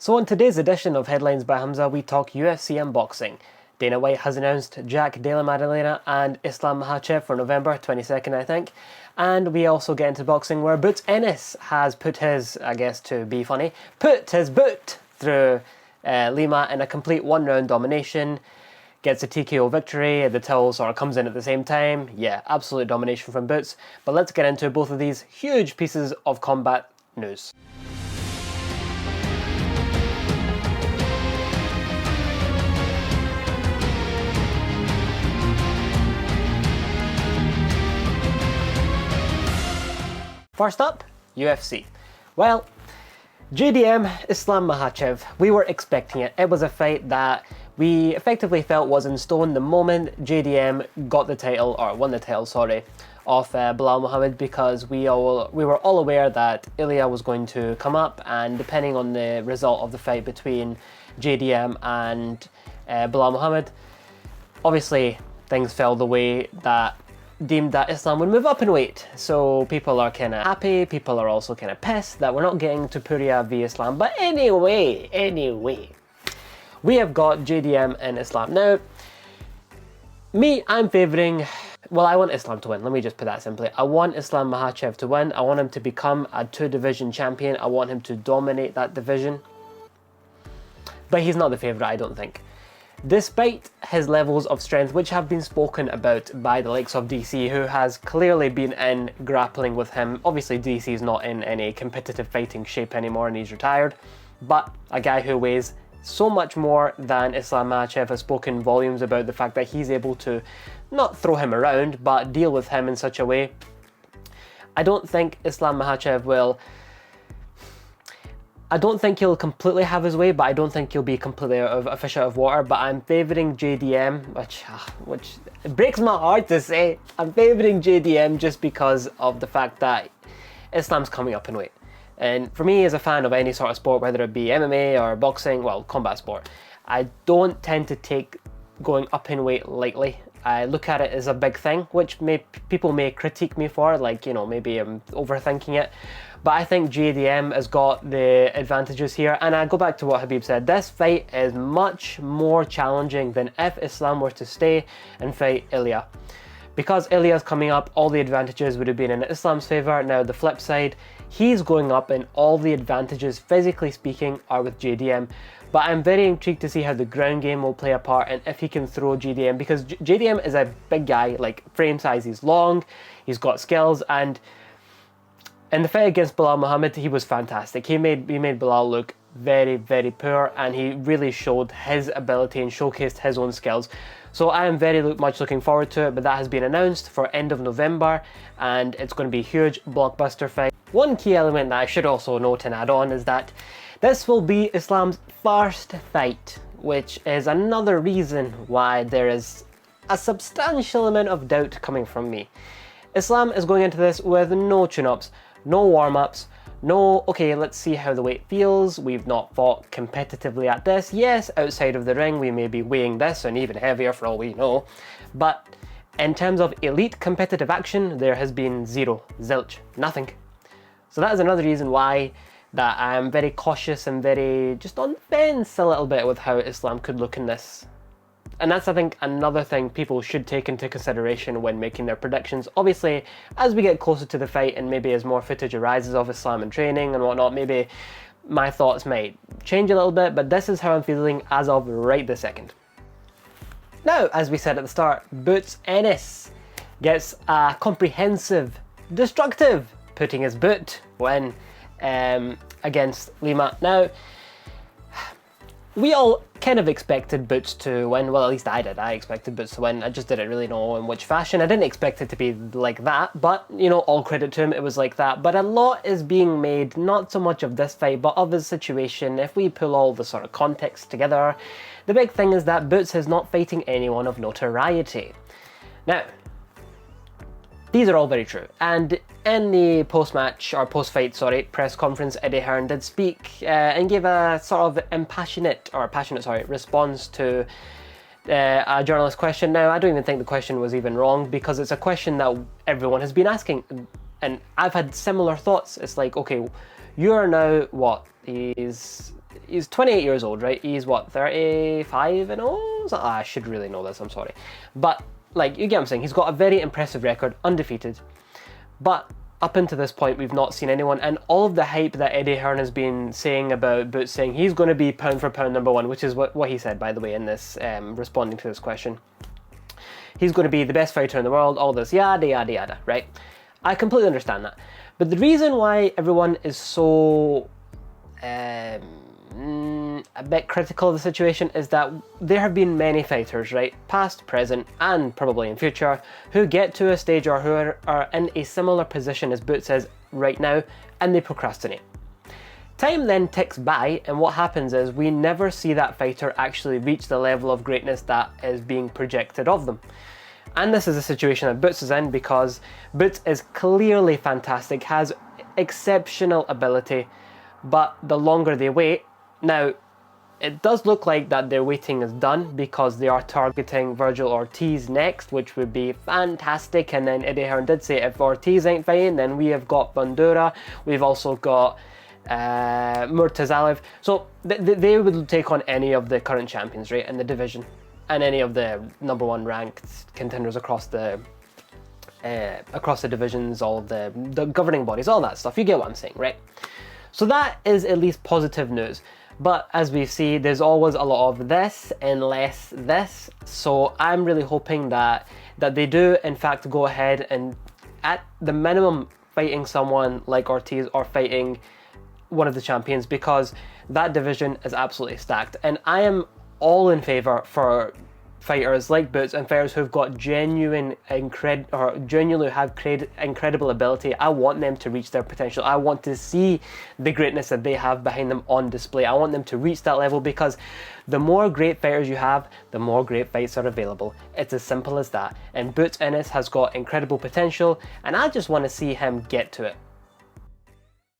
So on today's edition of Headlines by Hamza, we talk UFC unboxing. Dana White has announced Jack Della Maddalena and Islam Makhachev for November 22nd, I think. And we also get into boxing where Boots Ennis has put his, I guess to be funny, put his boot through Lima in a complete one-round domination. Gets a TKO victory, the towel sort of comes in at the same time. Yeah, absolute domination from Boots. But let's get into both of these huge pieces of combat news. First up, UFC. Well, JDM, Islam Makhachev, we were expecting it. It was a fight that we effectively felt was in stone the moment JDM got the title, or won the title, sorry, off Belal Muhammad, because we were all aware that Ilya was going to come up, and depending on the result of the fight between JDM and Belal Muhammad, obviously things fell the way that deemed that Islam would move up in weight. So people are kind of happy, people are also kind of pissed that we're not getting Topuria v Islam. But anyway, we have got JDM and Islam. Now, I'm favouring, well, I want Islam to win, let me just put that simply. I want Islam Makhachev to win, I want him to become a 2-division champion, I want him to dominate that division. But he's not the favourite, I don't think. Despite his levels of strength, which have been spoken about by the likes of DC, who has clearly been in grappling with him. Obviously DC is not in any competitive fighting shape anymore and he's retired, but a guy who weighs so much more than Islam Makhachev has spoken volumes about the fact that he's able to not throw him around, but deal with him in such a way. I don't think Islam Makhachev will... I don't think he'll completely have his way, but I don't think he'll be completely a fish out of water. But I'm favouring JDM, which it breaks my heart to say. I'm favouring JDM just because of the fact that Islam's coming up in weight. And for me, as a fan of any sort of sport, whether it be MMA or boxing, well, combat sport, I don't tend to take going up in weight lightly. I look at it as a big thing, which people may critique me for, like, you know, maybe I'm overthinking it. But I think JDM has got the advantages here, and I go back to what Habib said, this fight is much more challenging than if Islam were to stay and fight Ilya. Because Ilya's coming up, all the advantages would have been in Islam's favour. Now the flip side, he's going up and all the advantages, physically speaking, are with JDM. But I'm very intrigued to see how the ground game will play a part and if he can throw JDM, because JDM is a big guy, like frame size, he's long, he's got skills, and in the fight against Belal Muhammad, he was fantastic. He made Belal look very, very poor, and he really showed his ability and showcased his own skills. So I am very much looking forward to it, but that has been announced for end of November, and it's going to be a huge blockbuster fight. One key element that I should also note and add on is that this will be Islam's first fight, which is another reason why there is a substantial amount of doubt coming from me. Islam is going into this with no tune-ups, no warm-ups, no, okay, let's see how the weight feels, we've not fought competitively at this. Yes, outside of the ring we may be weighing this and even heavier for all we know, but in terms of elite competitive action, there has been zero, zilch, nothing. So that is another reason why that I'm very cautious and very just on the fence a little bit with how Islam could look in this. And that's, I think, another thing people should take into consideration when making their predictions. Obviously, as we get closer to the fight and maybe as more footage arises of Islam and training and whatnot, maybe my thoughts might change a little bit, but this is how I'm feeling as of right this second. Now, as we said at the start, Boots Ennis gets a comprehensive, destructive, putting his boot win against Lima. Now, we all kind of expected Boots to win. Well, at least I did. I expected Boots to win. I just didn't really know in which fashion. I didn't expect it to be like that, but, you know, all credit to him, it was like that. But a lot is being made, not so much of this fight, but of his situation. If we pull all the sort of context together, the big thing is that Boots is not fighting anyone of notoriety. Now, these are all very true, and in the post-match, or post-fight, sorry, press conference, Eddie Hearn did speak and gave a sort of passionate response to a journalist question. Now, I don't even think the question was even wrong, because it's a question that everyone has been asking, and I've had similar thoughts. It's like, okay, you're now, what, He's 28 years old, right? He's what, 35 and all? I should really know this, I'm sorry. But like, you get what I'm saying, he's got a very impressive record, undefeated. But up until this point, we've not seen anyone, and all of the hype that Eddie Hearn has been saying about Boots, saying he's going to be pound for pound #1, which is what he said, by the way, in this, responding to this question. He's going to be the best fighter in the world, all this, yada, yada, yada, right? I completely understand that. But the reason why everyone is so a bit critical of the situation is that there have been many fighters, right, past, present, and probably in future, who get to a stage or who are in a similar position as Boots is right now, and they procrastinate. Time then ticks by, and what happens is we never see that fighter actually reach the level of greatness that is being projected of them. And this is a situation that Boots is in, because Boots is clearly fantastic, has exceptional ability, but the longer they wait, now it does look like that their waiting is done, because they are targeting Virgil Ortiz next, which would be fantastic. And then Eddie Hearn did say if Ortiz ain't fighting, then we have got Bandura, we've also got Murtazalev. So they would take on any of the current champions, right, in the division, and any of the #1 ranked contenders across the divisions, all of the governing bodies, all that stuff. You get what I'm saying, right? So that is at least positive news. But as we see, there's always a lot of this and less this. So I'm really hoping that they do in fact go ahead and at the minimum fighting someone like Ortiz or fighting one of the champions, because that division is absolutely stacked. And I am all in favor for fighters like Boots and fighters who've got genuinely have incredible ability. I want them to reach their potential. I want to see the greatness that they have behind them on display. I want them to reach that level, because the more great fighters you have, the more great fights are available. It's as simple as that. And Boots Ennis has got incredible potential, and I just want to see him get to it.